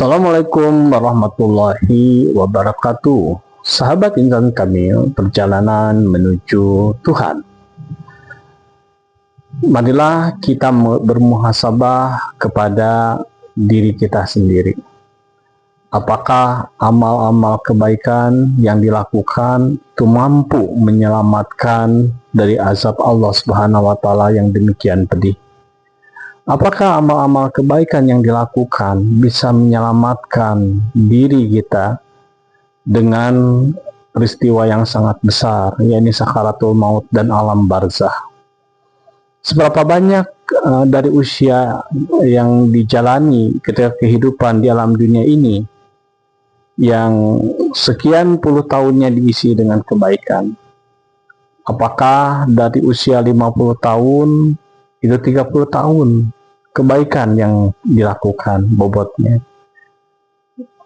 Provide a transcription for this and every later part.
Assalamualaikum warahmatullahi wabarakatuh. Sahabat insan Kamil, perjalanan menuju Tuhan. Marilah kita bermuhasabah kepada diri kita sendiri. Apakah amal-amal kebaikan yang dilakukan itu mampu menyelamatkan dari azab Allah Subhanahu wa Ta'ala yang demikian pedih? Apakah amal-amal kebaikan yang dilakukan bisa menyelamatkan diri kita dengan peristiwa yang sangat besar, yakni sakaratul maut dan alam barzah? Seberapa banyak dari usia yang dijalani ketika kehidupan di alam dunia ini yang sekian puluh tahunnya diisi dengan kebaikan? Apakah dari usia 50 tahun itu 30 tahun kebaikan yang dilakukan bobotnya?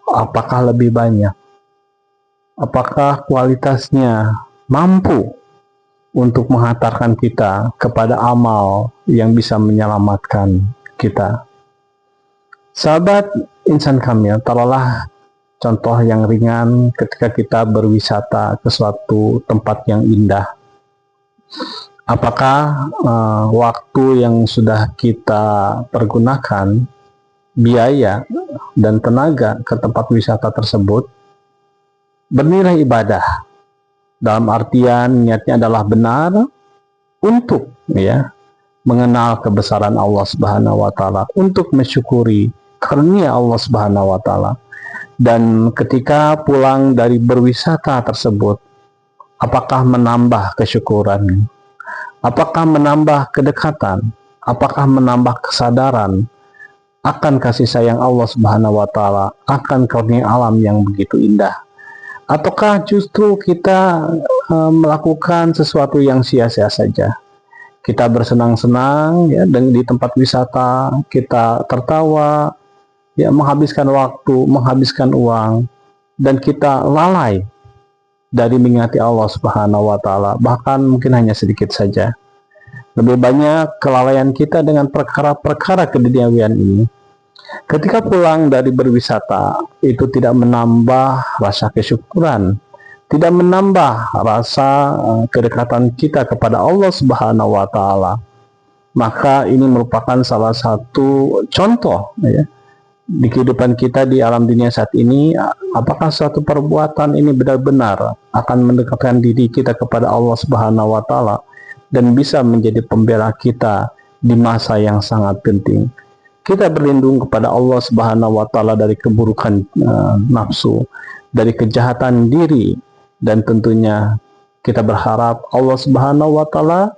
Apakah lebih banyak? Apakah kualitasnya mampu untuk menghantarkan kita kepada amal yang bisa menyelamatkan kita? Sahabat insan kamil, taruhlah contoh yang ringan ketika kita berwisata ke suatu tempat yang indah. Apakah waktu yang sudah kita pergunakan, biaya dan tenaga ke tempat wisata tersebut bernilai ibadah? Dalam artian niatnya adalah benar untuk mengenal kebesaran Allah Subhanahu wa Ta'ala, untuk mensyukuri karunia Allah Subhanahu wa Ta'ala. Dan ketika pulang dari berwisata tersebut, apakah menambah kesyukuran? Apakah menambah kedekatan? Apakah menambah kesadaran akan kasih sayang Allah Subhanahu wa Ta'ala, akan karunia alam yang begitu indah? Ataukah justru kita melakukan sesuatu yang sia-sia saja? Kita bersenang-senang dan di tempat wisata, kita tertawa, menghabiskan waktu, menghabiskan uang, dan kita lalai dari mengingati Allah Subhanahu wa Ta'ala, bahkan mungkin hanya sedikit saja. Lebih banyak kelalaian kita dengan perkara-perkara keduniawian ini. Ketika pulang dari berwisata, itu tidak menambah rasa kesyukuran, tidak menambah rasa kedekatan kita kepada Allah Subhanahu wa Ta'ala. Maka ini merupakan salah satu contoh di kehidupan kita di alam dunia saat ini. Apakah suatu perbuatan ini benar-benar akan mendekatkan diri kita kepada Allah Subhanahu wa Ta'ala dan bisa menjadi pembela kita di masa yang sangat penting? Kita berlindung kepada Allah Subhanahu wa Ta'ala dari keburukan nafsu, dari kejahatan diri, dan tentunya kita berharap Allah Subhanahu wa Ta'ala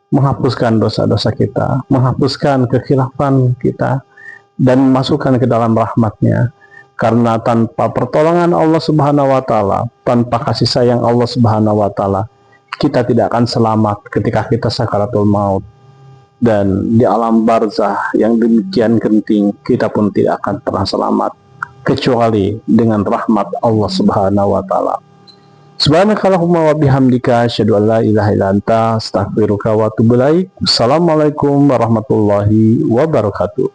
menghapuskan dosa-dosa kita, menghapuskan kekhilafan kita, dan masukkan ke dalam rahmat-Nya. Karena tanpa pertolongan Allah Subhanahu wa Ta'ala, tanpa kasih sayang Allah Subhanahu wa Ta'ala, kita tidak akan selamat ketika kita sakaratul maut. Dan di alam barzah yang demikian genting, kita pun tidak akan pernah selamat kecuali dengan rahmat Allah Subhanahu wa Ta'ala. Subhanakallahumma wa bihamdika, asyhadu an la ilaha illa anta, astaghfiruka wa atubu ilaik. Assalamualaikum warahmatullahi wabarakatuh.